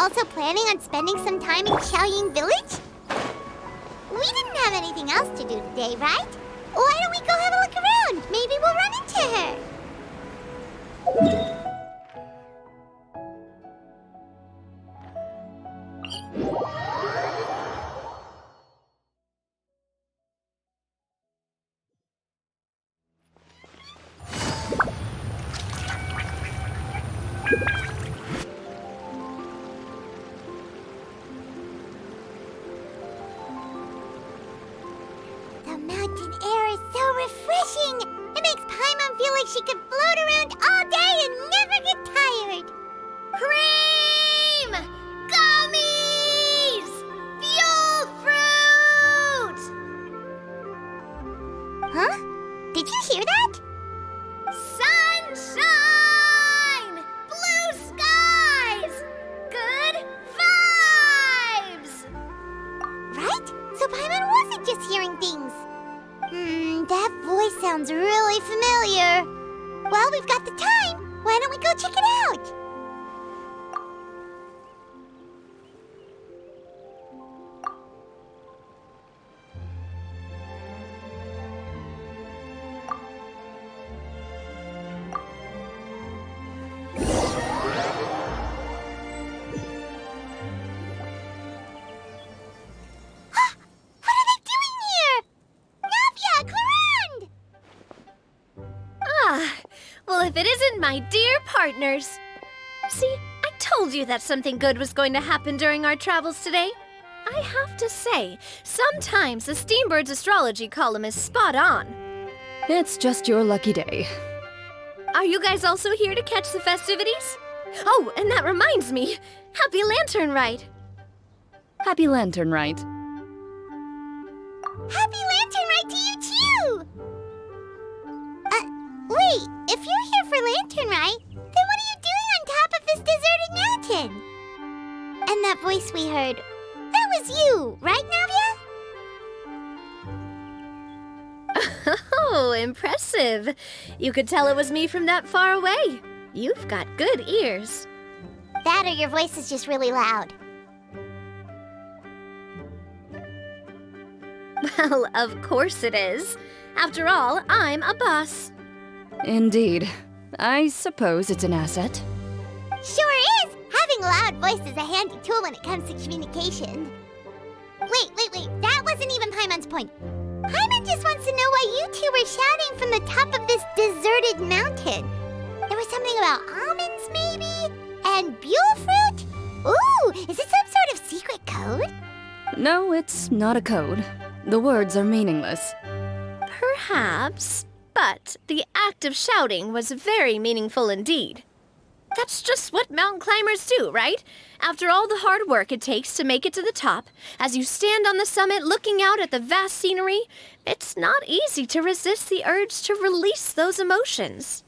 also planning on spending some time in Xiaoying Village? We didn't have anything else to do today, right? Why don't we go have a look around? Maybe we'll run into her. The mountain air is so refreshing. It makes Paimon feel like she could float around all day and never get tired. Cream! Gummies! Fuel fruit! Huh? Did you hear that? Sunshine! Blue skies! Good vibes! Right? So Paimon wasn't just hearing things. That voice sounds really familiar. Well, we've got the time. Why don't we go check it out? Well, if it isn't my dear partners. See, I told you that something good was going to happen during our travels today. I have to say, sometimes the Steambird's astrology column is spot on. It's just your lucky day. Are you guys also here to catch the festivities? Oh, and that reminds me, Happy Lantern Rite! Happy Lantern Rite. Happy Lantern Rite to you too! Wait, if you're here for Lantern Rite, then what are you doing on top of this deserted mountain? And that voice we heard, that was you, right, Navia? Oh, impressive. You could tell it was me from that far away. You've got good ears. That or your voice is just really loud. Well, of course it is. After all, I'm a boss. Indeed. I suppose it's an asset. Sure is! Having a loud voice is a handy tool when it comes to communication. Wait. That wasn't even Paimon's point. Paimon just wants to know why you two were shouting from the top of this deserted mountain. There was something about almonds, maybe? And buell fruit? Ooh, is it some sort of secret code? No, it's not a code. The words are meaningless. Perhaps. But the act of shouting was very meaningful indeed. That's just what mountain climbers do, right? After all the hard work it takes to make it to the top, as you stand on the summit looking out at the vast scenery, it's not easy to resist the urge to release those emotions.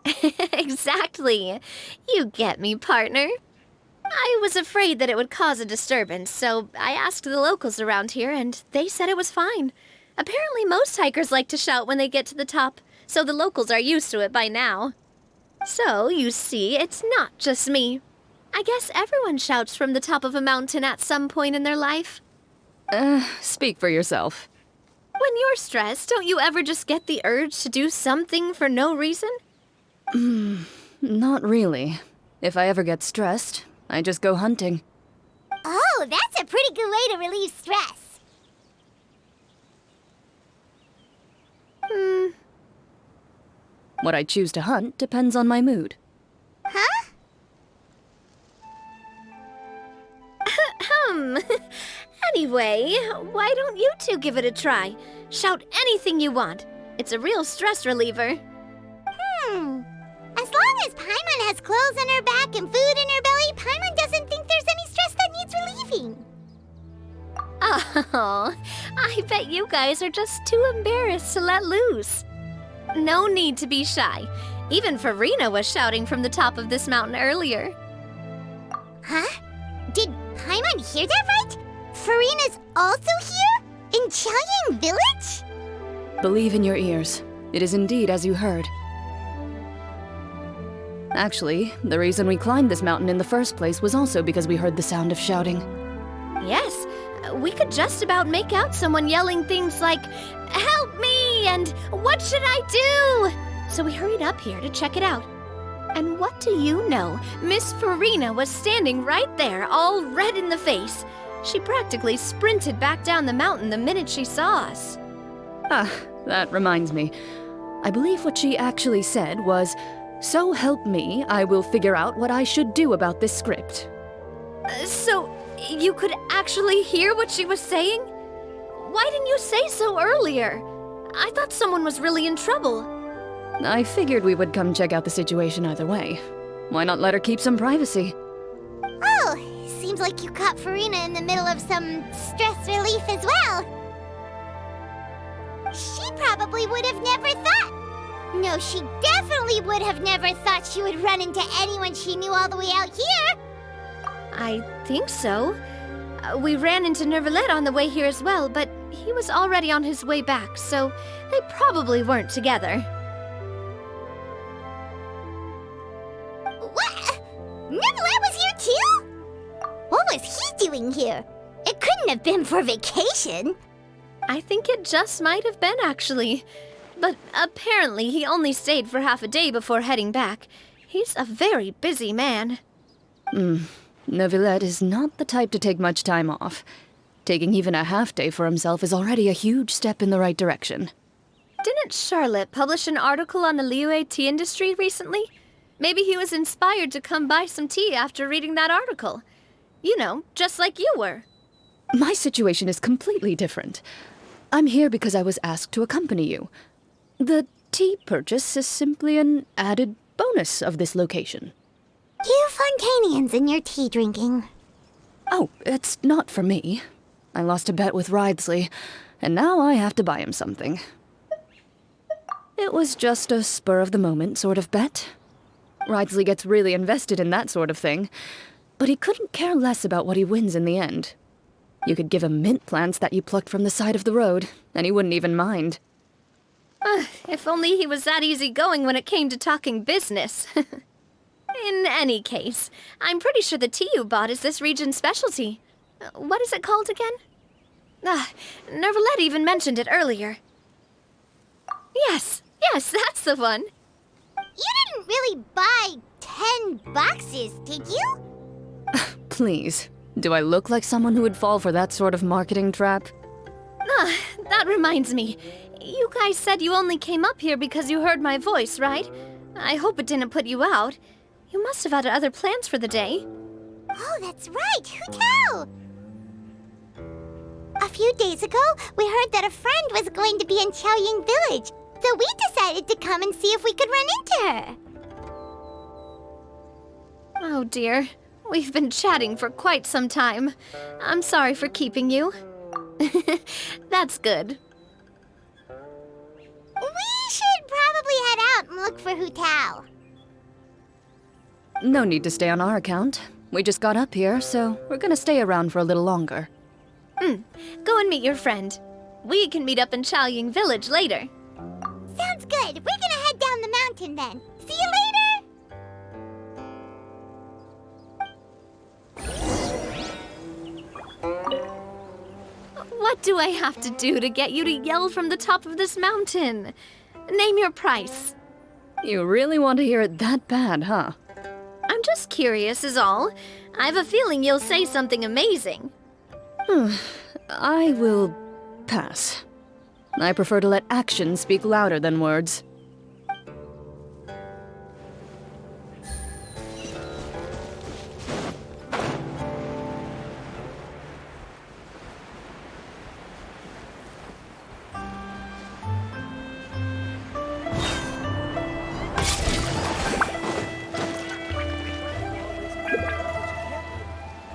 Exactly. You get me, partner. I was afraid that it would cause a disturbance, so I asked the locals around here, and they said it was fine. Apparently most hikers like to shout when they get to the top, so the locals are used to it by now. So, you see, it's not just me. I guess everyone shouts from the top of a mountain at some point in their life. Speak for yourself. When you're stressed, don't you ever just get the urge to do something for no reason? Not really. If I ever get stressed, I just go hunting. Oh, that's a pretty good way to relieve stress. What I choose to hunt depends on my mood. Huh? Anyway, why don't you two give it a try? Shout anything you want. It's a real stress reliever. As long as Paimon has clothes on her back and food in her belly, Paimon doesn't think there's any stress that needs relieving. Oh, I bet you guys are just too embarrassed to let loose. No need to be shy. Even Farina was shouting from the top of this mountain earlier. Huh? Did Paimon hear that right? Farina's also here? In Qiaoying Village? Believe in your ears. It is indeed as you heard. Actually, the reason we climbed this mountain in the first place was also because we heard the sound of shouting. Yes, we could just about make out someone yelling things like, "Help me!" and "What should I do?" So we hurried up here to check it out. And what do you know? Miss Farina was standing right there, all red in the face. She practically sprinted back down the mountain the minute she saw us. Ah, that reminds me. I believe what she actually said was, "So help me, I will figure out what I should do about this script." So, you could actually hear what she was saying? Why didn't you say so earlier? I thought someone was really in trouble. I figured we would come check out the situation either way. Why not let her keep some privacy? Oh, seems like you caught Farina in the middle of some stress relief as well. She probably would have never thought. No, she definitely would have never thought she would run into anyone she knew all the way out here. I think so. We ran into Nervalet on the way here as well, but he was already on his way back, so they probably weren't together. What? Nervalet was here too? What was he doing here? It couldn't have been for vacation. I think it just might have been, actually. But apparently he only stayed for half a day before heading back. He's a very busy man. Neuvillette is not the type to take much time off. Taking even a half day for himself is already a huge step in the right direction. Didn't Charlotte publish an article on the Liyue tea industry recently? Maybe he was inspired to come buy some tea after reading that article. You know, just like you were. My situation is completely different. I'm here because I was asked to accompany you. The tea purchase is simply an added bonus of this location. You Fontanians and your tea drinking. Oh, it's not for me. I lost a bet with Ridesley, and now I have to buy him something. It was just a spur-of-the-moment sort of bet. Ridesley gets really invested in that sort of thing, but he couldn't care less about what he wins in the end. You could give him mint plants that you plucked from the side of the road, and he wouldn't even mind. If only he was that easygoing when it came to talking business. In any case, I'm pretty sure the tea you bought is this region's specialty. What is it called again? Nervalet even mentioned it earlier. Yes, that's the one. You didn't really buy 10 boxes, did you? Please, do I look like someone who would fall for that sort of marketing trap? That reminds me. You guys said you only came up here because you heard my voice, right? I hope it didn't put you out. You must have had other plans for the day. Oh, that's right. Who tell? A few days ago, we heard that a friend was going to be in Chaoying Village, so we decided to come and see if we could run into her. Oh dear. We've been chatting for quite some time. I'm sorry for keeping you. That's good. We should probably head out and look for Hu Tao. No need to stay on our account. We just got up here, so we're gonna stay around for a little longer. Go and meet your friend. We can meet up in Chaoying Village later. Sounds good. We're gonna head down the mountain then. See you later! What do I have to do to get you to yell from the top of this mountain? Name your price. You really want to hear it that bad, huh? I'm just curious is all. I have a feeling you'll say something amazing. I will pass. I prefer to let actions speak louder than words.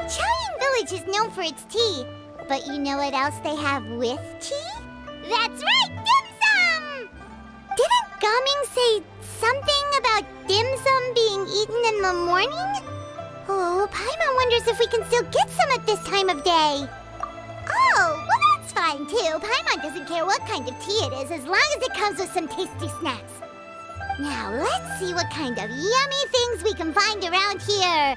Chaoying Village is known for its tea, but you know what else they have with tea? That's right, dim sum! Didn't Gaming say something about dim sum being eaten in the morning? Oh, Paimon wonders if we can still get some at this time of day. Oh, well that's fine too. Paimon doesn't care what kind of tea it is as long as it comes with some tasty snacks. Now let's see what kind of yummy things we can find around here.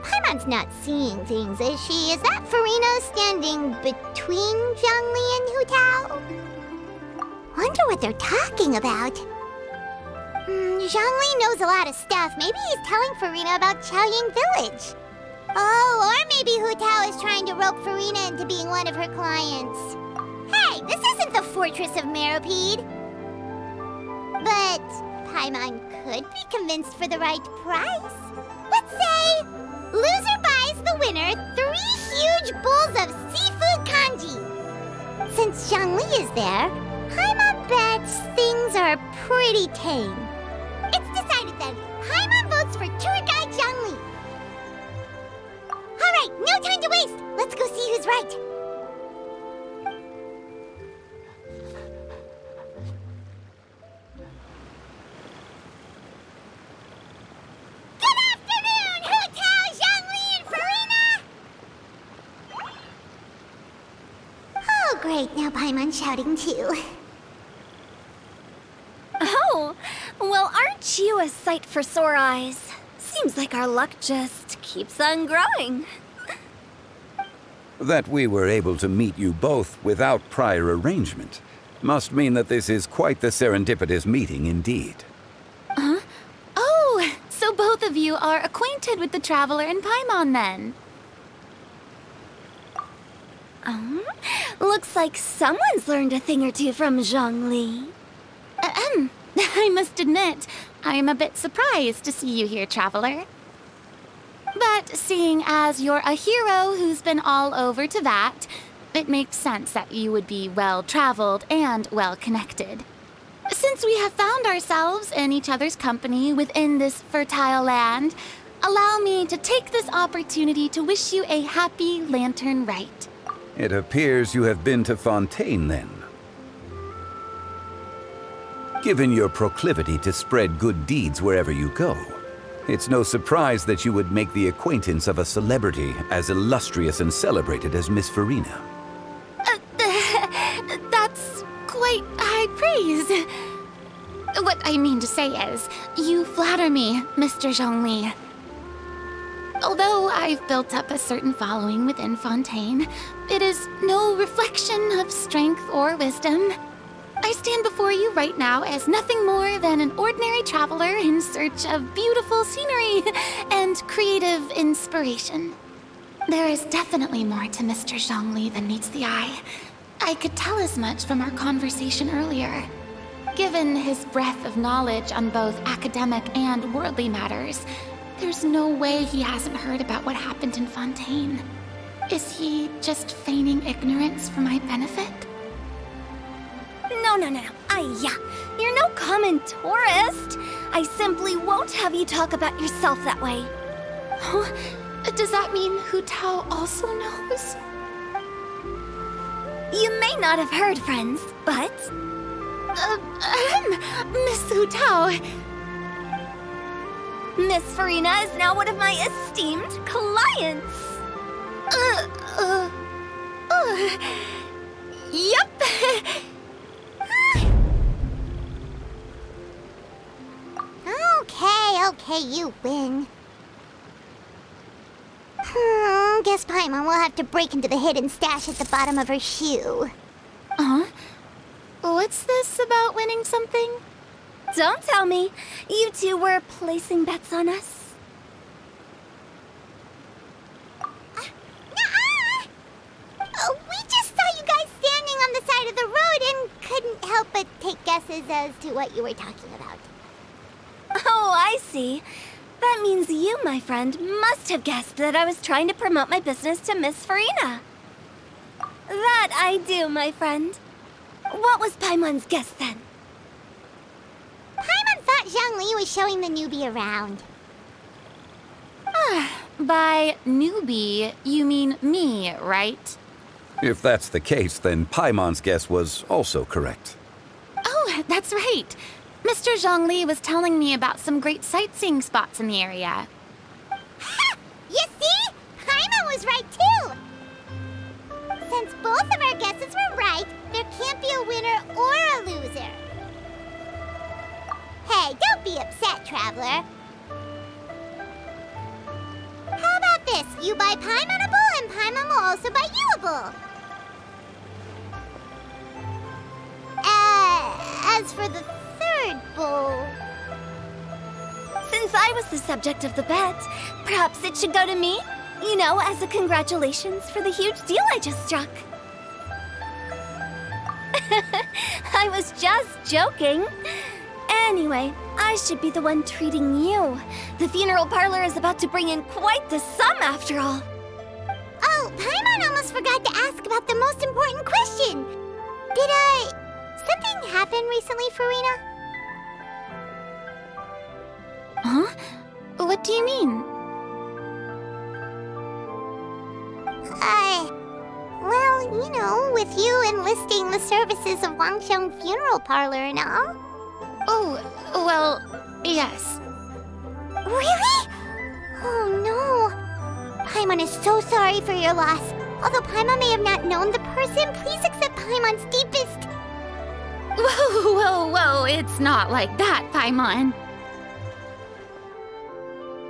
Paimon's not seeing things, is she? Is that Farina standing between Zhongli and Hu Tao? Wonder what they're talking about. Zhongli knows a lot of stuff. Maybe he's telling Farina about Chaoying Village. Oh, or maybe Hu Tao is trying to rope Farina into being one of her clients. Hey, this isn't the Fortress of Meropide. But Paimon could be convinced for the right price. Let's say loser buys the winner 3 huge bowls of seafood kanji. Since Zhongli is there, Paimon bets things are pretty tame. It's decided then. Paimon votes for tour guide Zhongli. All right, no time to waste. Let's go see who's right. Good afternoon, Hu Tao, Zhongli, and Farina. Oh, great. Now Paimon's shouting too. Oh, well, aren't you a sight for sore eyes? Seems like our luck just keeps on growing. That we were able to meet you both without prior arrangement must mean that this is quite the serendipitous meeting indeed. Oh, so both of you are acquainted with the Traveler and Paimon then? Looks like someone's learned a thing or two from Zhongli. I must admit, I'm a bit surprised to see you here, Traveler. But seeing as you're a hero who's been all over Teyvat, it makes sense that you would be well-traveled and well-connected. Since we have found ourselves in each other's company within this fertile land, allow me to take this opportunity to wish you a happy Lantern Rite. It appears you have been to Fontaine then. Given your proclivity to spread good deeds wherever you go, it's no surprise that you would make the acquaintance of a celebrity as illustrious and celebrated as Miss Farina. That's quite high praise. What I mean to say is, you flatter me, Mr. Zhongli. Although I've built up a certain following within Fontaine, it is no reflection of strength or wisdom. I stand before you right now as nothing more than an ordinary traveler in search of beautiful scenery and creative inspiration. There is definitely more to Mr. Zhongli than meets the eye. I could tell as much from our conversation earlier. Given his breadth of knowledge on both academic and worldly matters, there's no way he hasn't heard about what happened in Fontaine. Is he just feigning ignorance for my benefit? No. You're no common tourist. I simply won't have you talk about yourself that way. Oh, does that mean Hu Tao also knows? You may not have heard, friends, but... Miss Hu Tao. Miss Farina is now one of my esteemed clients. Yep. Okay, you win. Guess Paimon will have to break into the hidden stash at the bottom of her shoe. What's this about winning something? Don't tell me. You two were placing bets on us. We just saw you guys standing on the side of the road and couldn't help but take guesses as to what you were talking about. Oh, I see. That means you, my friend, must have guessed that I was trying to promote my business to Miss Farina. That I do, my friend. What was Paimon's guess then? Paimon thought Zhongli was showing the newbie around. By newbie, you mean me, right? If that's the case, then Paimon's guess was also correct. Oh, that's right. Mr. Zhongli was telling me about some great sightseeing spots in the area. Ha! You see? Paimon was right too! Since both of our guesses were right, there can't be a winner or a loser. Don't be upset, traveler. How about this? You buy Paimon a bowl, and Paimon will also buy you a bowl. As for the third bowl... Since I was the subject of the bet, perhaps it should go to me? You know, as a congratulations for the huge deal I just struck. I was just joking. Anyway, I should be the one treating you. The funeral parlor is about to bring in quite the sum after all. Oh, Paimon almost forgot to ask about the most important question. Something happen recently for Rina? Huh? What do you mean? Well, you know, with you enlisting the services of Wangsheng Funeral Parlor and all. Oh, well, yes. Really? Oh no. Paimon is so sorry for your loss. Although Paimon may have not known the person, please accept Paimon's deepest... Whoa, it's not like that, Paimon.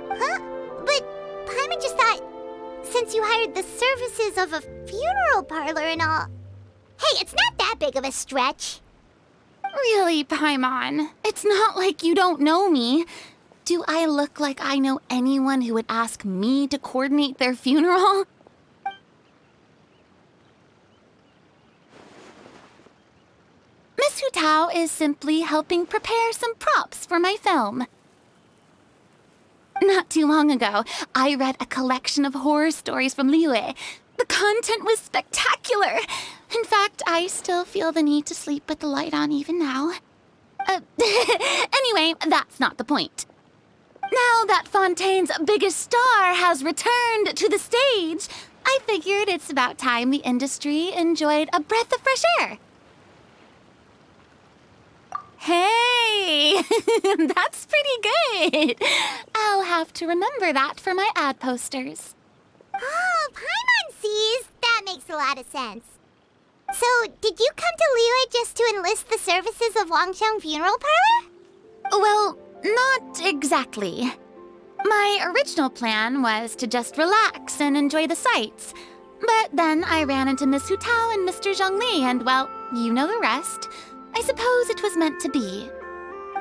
Huh? But Paimon just thought, since you hired the services of a funeral parlor and all... Hey, it's not that big of a stretch. Really, Paimon? It's not like you don't know me. Do I look like I know anyone who would ask me to coordinate their funeral? Miss Hu Tao is simply helping prepare some props for my film. Not too long ago, I read a collection of horror stories from Liyue. The content was spectacular. In fact, I still feel the need to sleep with the light on even now. Anyway, that's not the point. Now that Fontaine's biggest star has returned to the stage, I figured it's about time the industry enjoyed a breath of fresh air. Hey, that's pretty good. I'll have to remember that for my ad posters. Oh, Paimon sees. That makes a lot of sense. So, did you come to Liyue just to enlist the services of Wangsheng Funeral Parlor? Well, not exactly. My original plan was to just relax and enjoy the sights. But then I ran into Miss Hu Tao and Mr. Zhongli, and well, you know the rest. I suppose it was meant to be.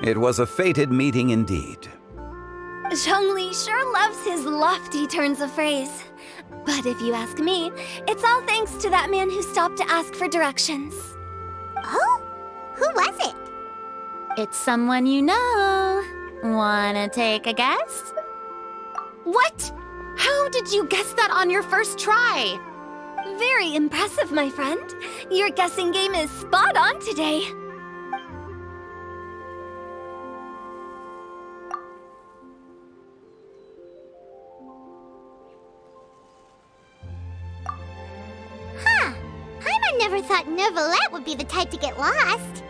It was a fated meeting indeed. Zhongli sure loves his lofty turns of phrase. But if you ask me, it's all thanks to that man who stopped to ask for directions. Oh? Who was it? It's someone you know. Wanna take a guess? What? How did you guess that on your first try? Very impressive, my friend. Your guessing game is spot on today. Huh. Paimon never thought Neuvillette would be the type to get lost.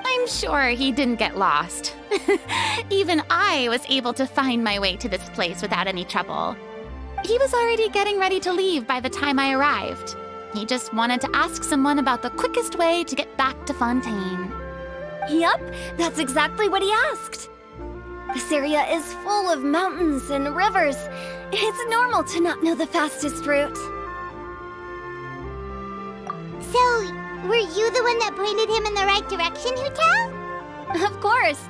I'm sure he didn't get lost. Even I was able to find my way to this place without any trouble. He was already getting ready to leave by the time I arrived. He just wanted to ask someone about the quickest way to get back to Fontaine. Yup, that's exactly what he asked. This area is full of mountains and rivers. It's normal to not know the fastest route. So, were you the one that pointed him in the right direction, Hu Tao? Of course.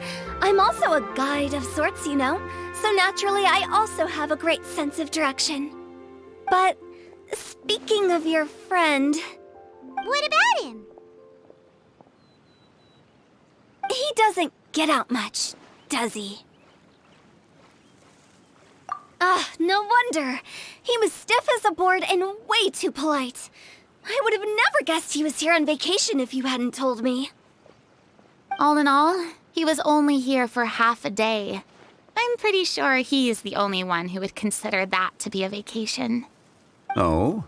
I'm also a guide of sorts, you know. So naturally, I also have a great sense of direction. But speaking of your friend... What about him? He doesn't get out much, does he? Ah, no wonder. He was stiff as a board and way too polite. I would have never guessed he was here on vacation if you hadn't told me. All in all, he was only here for half a day. I'm pretty sure he is the only one who would consider that to be a vacation. Oh?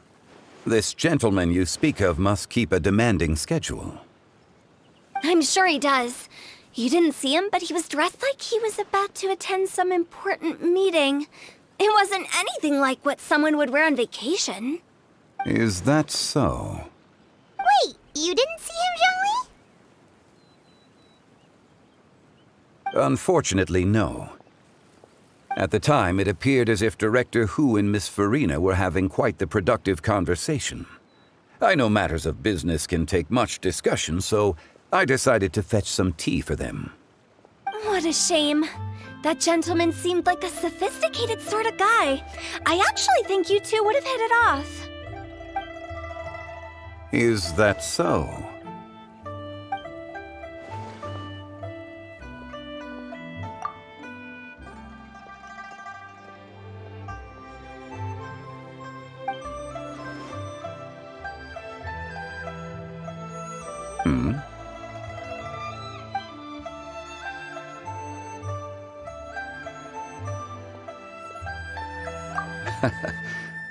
This gentleman you speak of must keep a demanding schedule. I'm sure he does. You didn't see him, but he was dressed like he was about to attend some important meeting. It wasn't anything like what someone would wear on vacation. Is that so? Wait, you didn't see him, Unfortunately, no. At the time, it appeared as if Director Hu and Miss Farina were having quite the productive conversation. I know matters of business can take much discussion, so I decided to fetch some tea for them. What a shame. That gentleman seemed like a sophisticated sort of guy. I actually think you two would have hit it off. Is that so?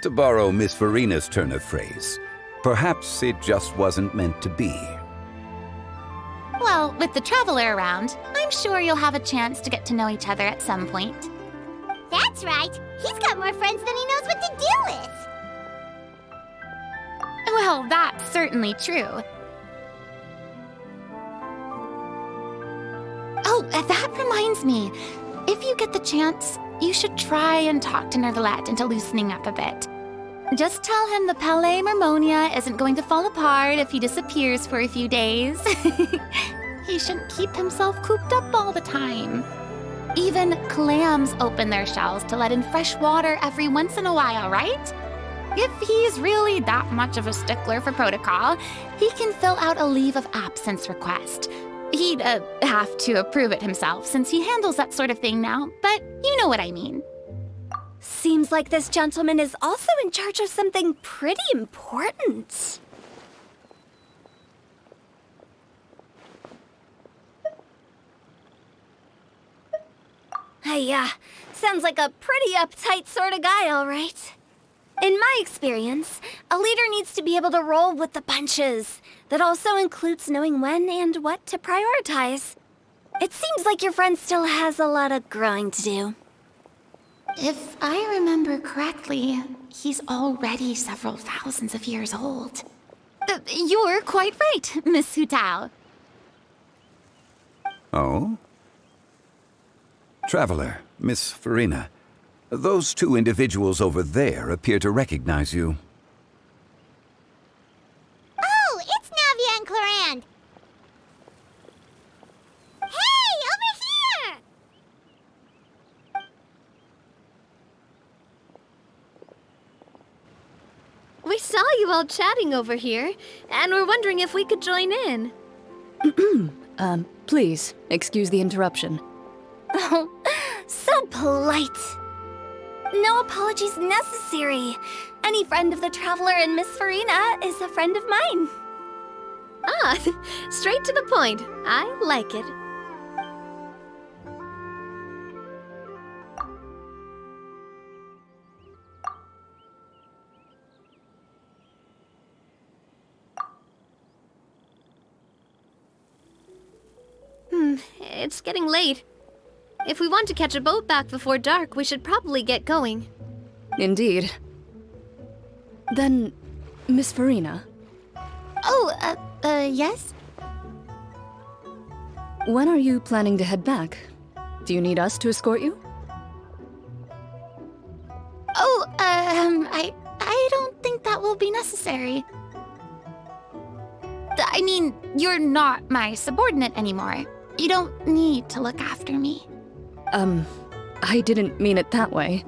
To borrow Miss Farina's turn of phrase, perhaps it just wasn't meant to be. Well, with the Traveler around, I'm sure you'll have a chance to get to know each other at some point. That's right. He's got more friends than he knows what to do with. Well, that's certainly true. Oh, that reminds me. If you get the chance, you should try and talk to Nervalette into loosening up a bit. Just tell him the Palais Mermonia isn't going to fall apart if he disappears for a few days. He shouldn't keep himself cooped up all the time. Even clams open their shells to let in fresh water every once in a while, right? If he's really that much of a stickler for protocol, he can fill out a leave of absence request. He'd have to approve it himself since he handles that sort of thing now, but you know what I mean. Seems like this gentleman is also in charge of something pretty important. Hey, sounds like a pretty uptight sort of guy, all right. In my experience, a leader needs to be able to roll with the punches. That also includes knowing when and what to prioritize. It seems like your friend still has a lot of growing to do. If I remember correctly, he's already several thousands of years old. You're quite right, Miss Hu Tao. Oh? Traveler, Miss Farina, those two individuals over there appear to recognize you. Oh, it's Navia and Clarand. Hey, over here! We saw you all chatting over here, and we're wondering if we could join in. Please, excuse the interruption. Oh, so polite. No apologies necessary. Any friend of the Traveler and Miss Farina is a friend of mine. Ah, straight to the point. I like it. It's getting late. If we want to catch a boat back before dark, we should probably get going. Indeed. Then, Miss Farina, Oh, yes? when are you planning to head back? Do you need us to escort you? Oh, I don't think that will be necessary. I mean, you're not my subordinate anymore. You don't need to look after me. I didn't mean it that way.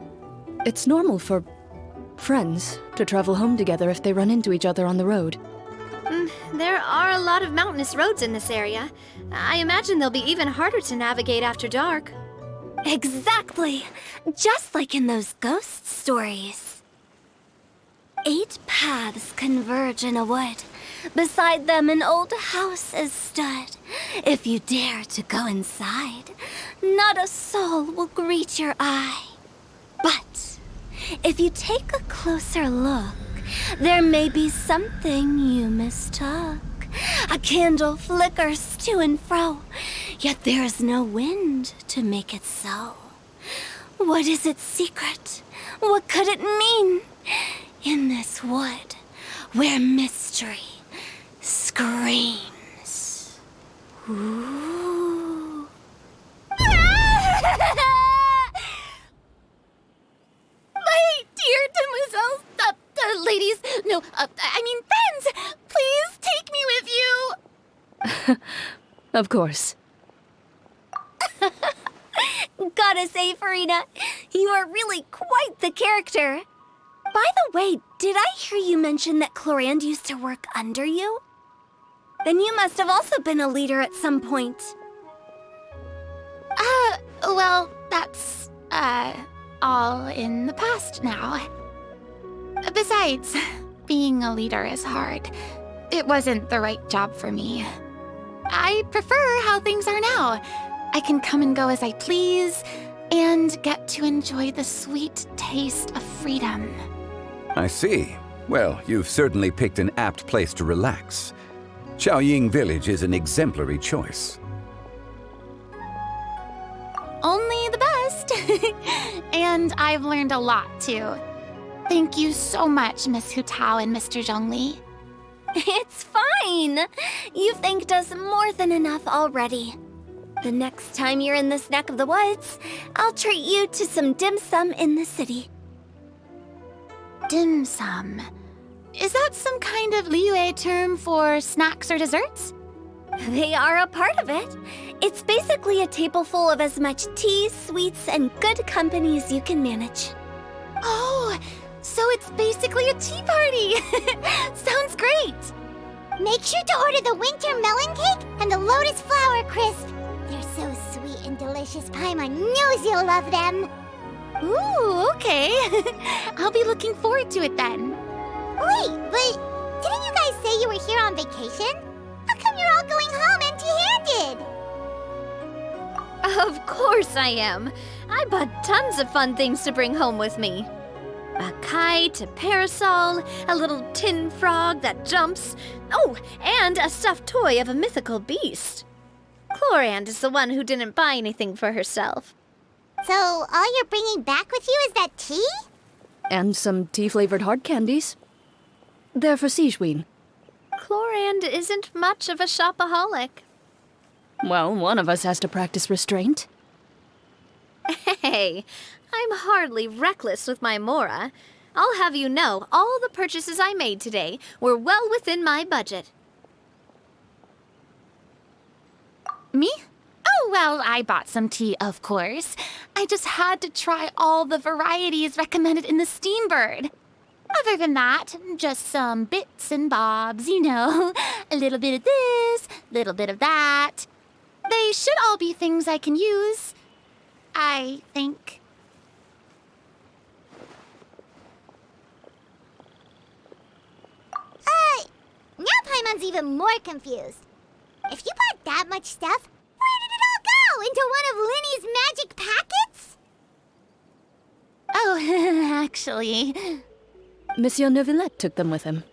It's normal for friends to travel home together if they run into each other on the road. There are a lot of mountainous roads in this area. I imagine they'll be even harder to navigate after dark. Exactly! Just like in those ghost stories. 8 paths converge in a wood. Beside them an old house is stood. If you dare to go inside, not a soul will greet your eye. But if you take a closer look, there may be something you mistook. A candle flickers to and fro, yet there is no wind to make it so. What is its secret? What could it mean? In this wood, where mystery screams. Ooh. No, I mean friends! Please take me with you! Of course. Gotta say, Farina, you are really quite the character. By the way, did I hear you mention that Clorand used to work under you? Then you must have also been a leader at some point. Well, that's, all in the past now. Besides, being a leader is hard. It wasn't the right job for me. I prefer how things are now. I can come and go as I please, and get to enjoy the sweet taste of freedom. I see. Well, you've certainly picked an apt place to relax. Xiaoying Village is an exemplary choice. Only the best! And I've learned a lot, too. Thank you so much, Miss Hu Tao and Mr. Zhongli. It's fine. You've thanked us more than enough already. The next time you're in this neck of the woods, I'll treat you to some dim sum in the city. Dim sum. Is that some kind of Liyue term for snacks or desserts? They are a part of it. It's basically a table full of as much tea, sweets, and good company as you can manage. Oh, so it's basically a tea party! Sounds great! Make sure to order the winter melon cake and the lotus flower crisp. They're so sweet and delicious. Paimon knows you'll love them. Ooh, okay. I'll be looking forward to it then. Wait, but didn't you guys say you were here on vacation? How come you're all going home empty-handed? Of course I am. I bought tons of fun things to bring home with me. A kite, a parasol, a little tin frog that jumps. Oh, and a stuffed toy of a mythical beast. Clorand is the one who didn't buy anything for herself. So all you're bringing back with you is that tea? And some tea-flavored hard candies. They're for Sigewin. Clorand isn't much of a shopaholic. Well, one of us has to practice restraint. Hey, I'm hardly reckless with my Mora. I'll have you know, all the purchases I made today were well within my budget. Me? Oh, well, I bought some tea, of course. I just had to try all the varieties recommended in the Steambird. Other than that, just some bits and bobs, you know. A little bit of this, little bit of that. They should all be things I can use, I think. Now Paimon's even more confused. If you bought that much stuff, where did it all go? Into one of Linny's magic packets? Oh, actually... Monsieur Neuvillette took them with him.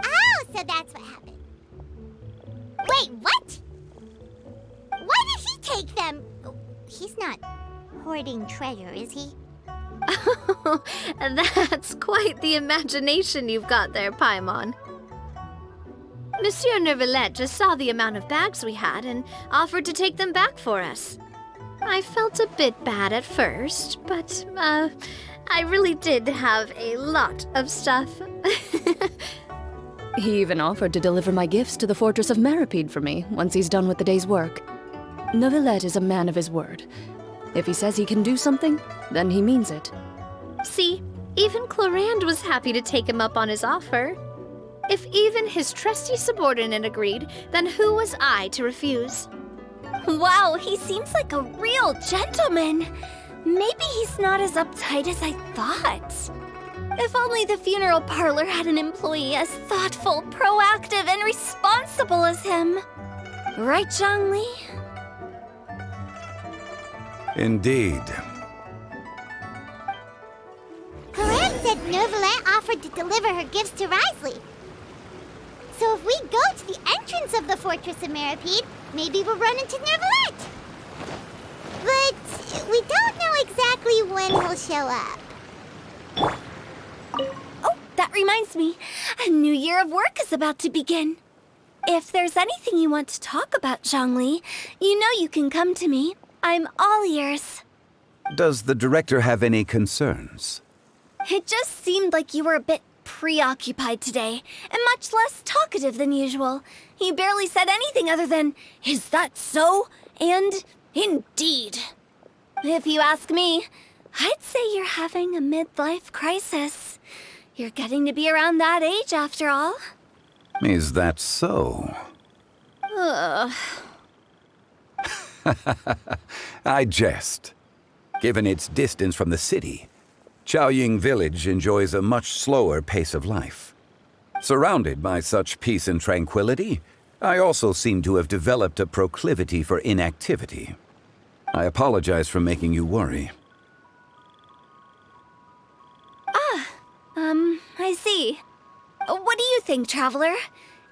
Oh, so that's what happened. Wait, what? Why did he take them? He's not hoarding treasure, is he? That's quite the imagination you've got there, Paimon. Monsieur Neuvillette just saw the amount of bags we had and offered to take them back for us. I felt a bit bad at first, but, I really did have a lot of stuff. He even offered to deliver my gifts to the Fortress of Meripede for me once he's done with the day's work. Neuvillette is a man of his word. If he says he can do something, then he means it. See, even Clorand was happy to take him up on his offer. If even his trusty subordinate agreed, then who was I to refuse? Wow, he seems like a real gentleman. Maybe he's not as uptight as I thought. If only the funeral parlor had an employee as thoughtful, proactive, and responsible as him. Right, Zhongli? Indeed. Clorand said Neuvillette offered to deliver her gifts to Risley. So if we go to the entrance of the Fortress of Meripede, maybe we'll run into Neuvillette. But we don't know exactly when he'll show up. Oh, that reminds me. A new year of work is about to begin. If there's anything you want to talk about, Zhongli, you know you can come to me. I'm all ears. Does the director have any concerns? It just seemed like you were a bit preoccupied today, and much less talkative than usual. He barely said anything other than, "Is that so?" and "Indeed." If you ask me, I'd say you're having a midlife crisis. You're getting to be around that age after all. Is that so? Ugh. I jest. Given its distance from the city, Chaoying Village enjoys a much slower pace of life. Surrounded by such peace and tranquility, I also seem to have developed a proclivity for inactivity. I apologize for making you worry. I see. What do you think, Traveler?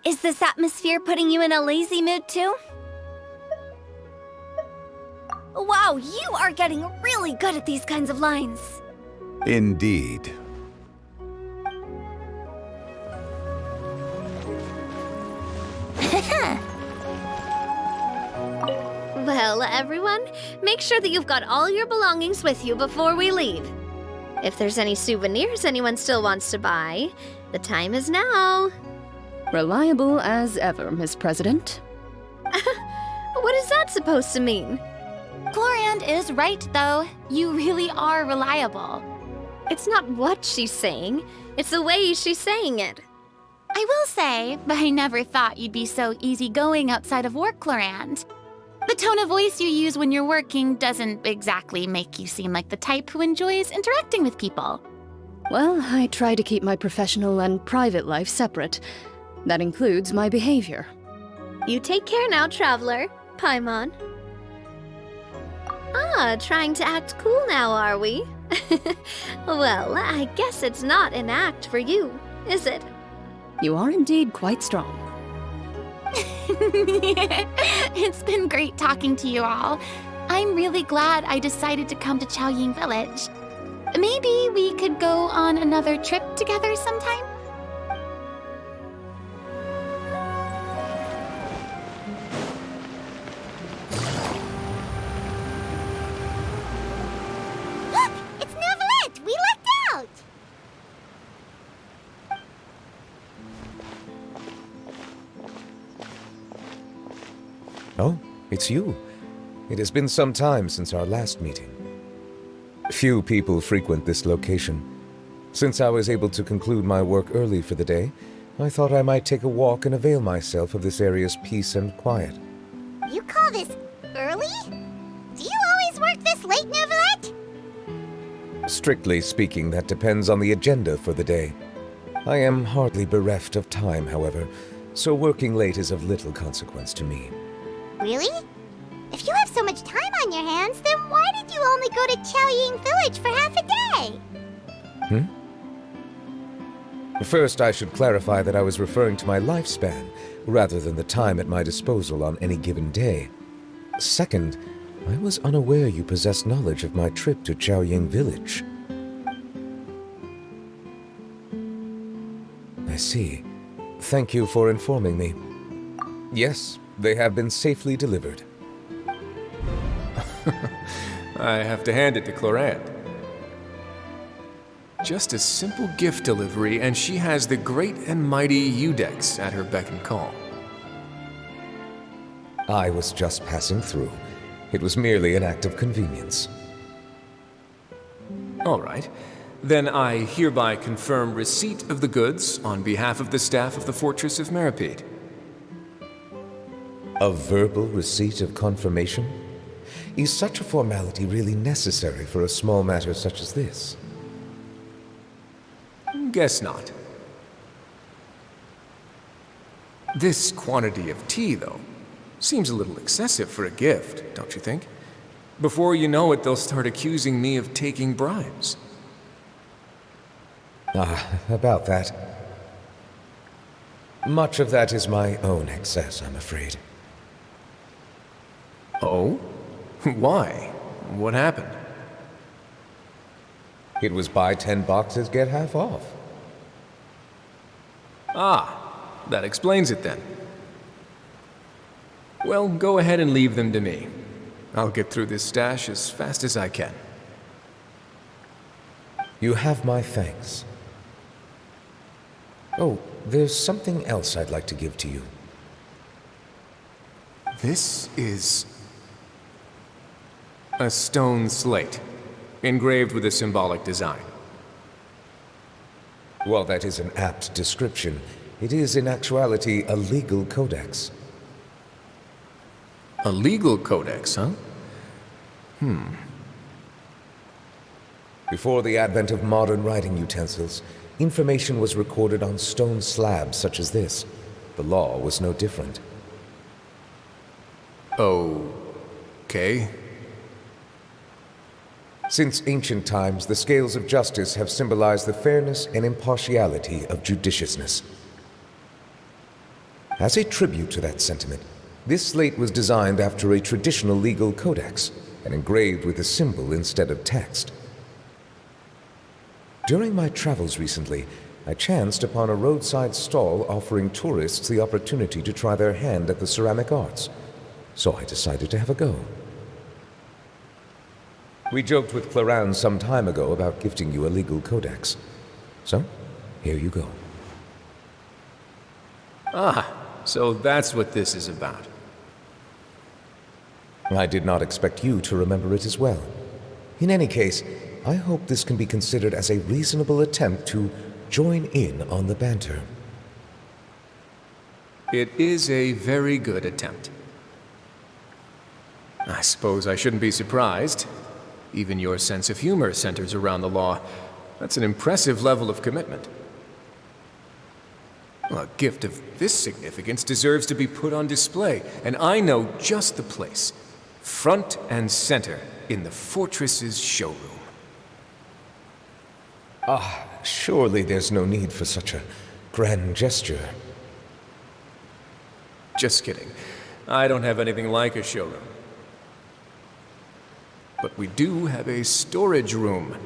Is this atmosphere putting you in a lazy mood too? Wow, you are getting really good at these kinds of lines. Indeed. Well, everyone, make sure that you've got all your belongings with you before we leave. If there's any souvenirs anyone still wants to buy, the time is now. Reliable as ever, Miss President. What is that supposed to mean? Chlorand is right, though. You really are reliable. It's not what she's saying, it's the way she's saying it. I will say, I never thought you'd be so easygoing outside of work, Chlorand. The tone of voice you use when you're working doesn't exactly make you seem like the type who enjoys interacting with people. Well, I try to keep my professional and private life separate. That includes my behavior. You take care now, Traveler. Paimon. Trying to act cool now, are we? Well, I guess it's not an act for you, is it? You are indeed quite strong. It's been great talking to you all. I'm really glad I decided to come to Chaoying Village. Maybe we could go on another trip together sometime? Look! It's Novelette! We lucked out! Oh, it's you. It has been some time since our last meeting. Few people frequent this location. Since I was able to conclude my work early for the day, I thought I might take a walk and avail myself of this area's peace and quiet. You call this early? Do you always work this late, Novelette? Strictly speaking, that depends on the agenda for the day. I am hardly bereft of time, however, so working late is of little consequence to me. Really? If you have so much time on your hands, then why did you only go to Chaoying Village for half a day? First, I should clarify that I was referring to my lifespan, rather than the time at my disposal on any given day. Second, I was unaware you possessed knowledge of my trip to Chaoying Village. I see. Thank you for informing me. Yes, they have been safely delivered. I have to hand it to Chlorand. Just a simple gift delivery, and she has the great and mighty Udex at her beck and call. I was just passing through. It was merely an act of convenience. All right. Then I hereby confirm receipt of the goods on behalf of the staff of the Fortress of Meripede. A verbal receipt of confirmation? Is such a formality really necessary for a small matter such as this? Guess not. This quantity of tea, though, seems a little excessive for a gift, don't you think? Before you know it, they'll start accusing me of taking bribes. About that. Much of that is my own excess, I'm afraid. Oh? Why? What happened? It was buy 10 boxes, get half off. Ah, that explains it then. Well, go ahead and leave them to me. I'll get through this stash as fast as I can. You have my thanks. Oh, there's something else I'd like to give to you. This is a stone slate, engraved with a symbolic design. While that is an apt description, it is in actuality a legal codex. A legal codex, huh? Before the advent of modern writing utensils, information was recorded on stone slabs such as this. The law was no different. Okay. Since ancient times, the scales of justice have symbolized the fairness and impartiality of judiciousness. As a tribute to that sentiment, this slate was designed after a traditional legal codex and engraved with a symbol instead of text. During my travels recently, I chanced upon a roadside stall offering tourists the opportunity to try their hand at the ceramic arts, so I decided to have a go. We joked with Clarence some time ago about gifting you a legal codex. So, here you go. So that's what this is about. I did not expect you to remember it as well. In any case, I hope this can be considered as a reasonable attempt to join in on the banter. It is a very good attempt. I suppose I shouldn't be surprised. Even your sense of humor centers around the law. That's an impressive level of commitment. Well, a gift of this significance deserves to be put on display, and I know just the place. Front and center in the fortress's showroom. Surely there's no need for such a grand gesture. Just kidding. I don't have anything like a showroom. But we do have a storage room.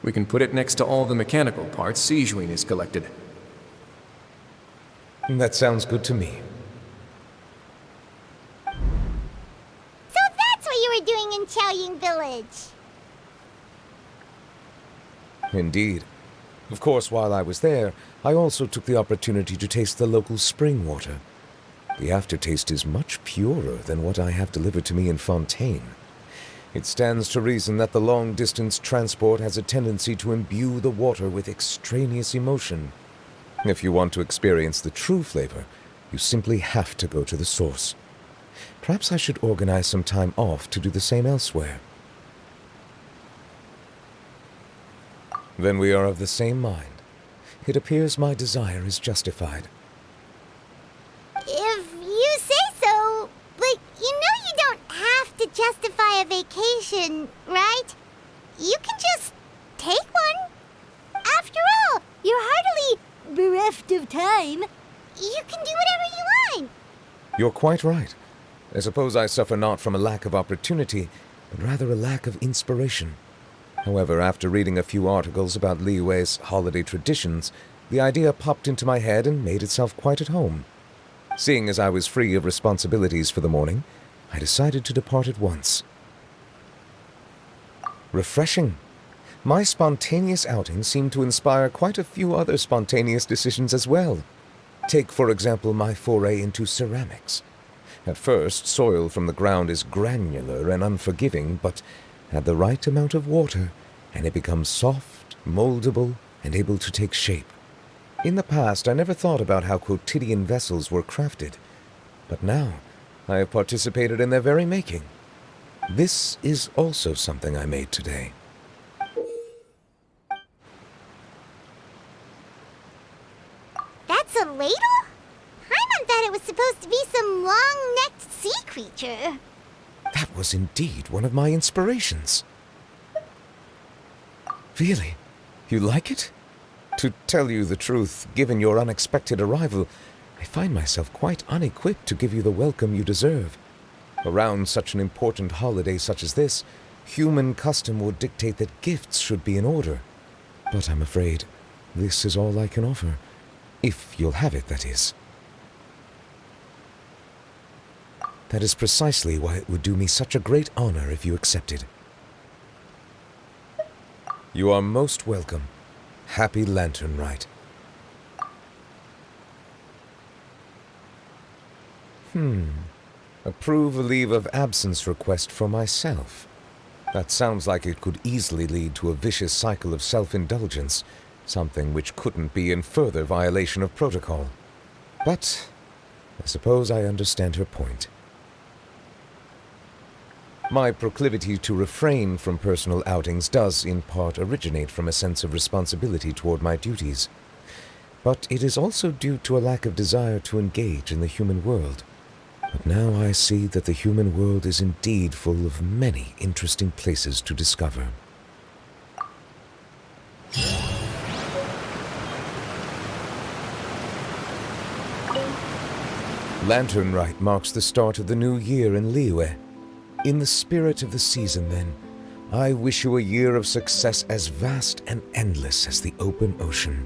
We can put it next to all the mechanical parts Sijuin has collected. That sounds good to me. So that's what you were doing in Chaoying Village. Indeed. Of course, while I was there, I also took the opportunity to taste the local spring water. The aftertaste is much purer than what I have delivered to me in Fontaine. It stands to reason that the long-distance transport has a tendency to imbue the water with extraneous emotion. If you want to experience the true flavor, you simply have to go to the source. Perhaps I should organize some time off to do the same elsewhere. Then we are of the same mind. It appears my desire is justified. If you say so, but you know you don't have to justify a vacation, right? You can just take one. After all, you're hardly bereft of time. You can do whatever you want. You're quite right. I suppose I suffer not from a lack of opportunity, but rather a lack of inspiration. However, after reading a few articles about Liyue's holiday traditions, the idea popped into my head and made itself quite at home. Seeing as I was free of responsibilities for the morning, I decided to depart at once. Refreshing. My spontaneous outing seemed to inspire quite a few other spontaneous decisions as well. Take, for example, my foray into ceramics. At first, soil from the ground is granular and unforgiving, but add the right amount of water, and it becomes soft, moldable, and able to take shape. In the past, I never thought about how quotidian vessels were crafted, but now I have participated in their very making. This is also something I made today. That's a ladle? Paimon thought it was supposed to be some long-necked sea creature. That was indeed one of my inspirations. Really? You like it? To tell you the truth, given your unexpected arrival, I find myself quite unequipped to give you the welcome you deserve. Around such an important holiday such as this, human custom would dictate that gifts should be in order. But I'm afraid this is all I can offer. If you'll have it, that is. That is precisely why it would do me such a great honor if you accepted. You are most welcome. Happy Lantern Rite. Approve a leave of absence request for myself. That sounds like it could easily lead to a vicious cycle of self-indulgence, something which couldn't be in further violation of protocol. But I suppose I understand her point. My proclivity to refrain from personal outings does, in part, originate from a sense of responsibility toward my duties. But it is also due to a lack of desire to engage in the human world. But now I see that the human world is indeed full of many interesting places to discover. Lantern Rite marks the start of the new year in Liyue. In the spirit of the season, then, I wish you a year of success as vast and endless as the open ocean.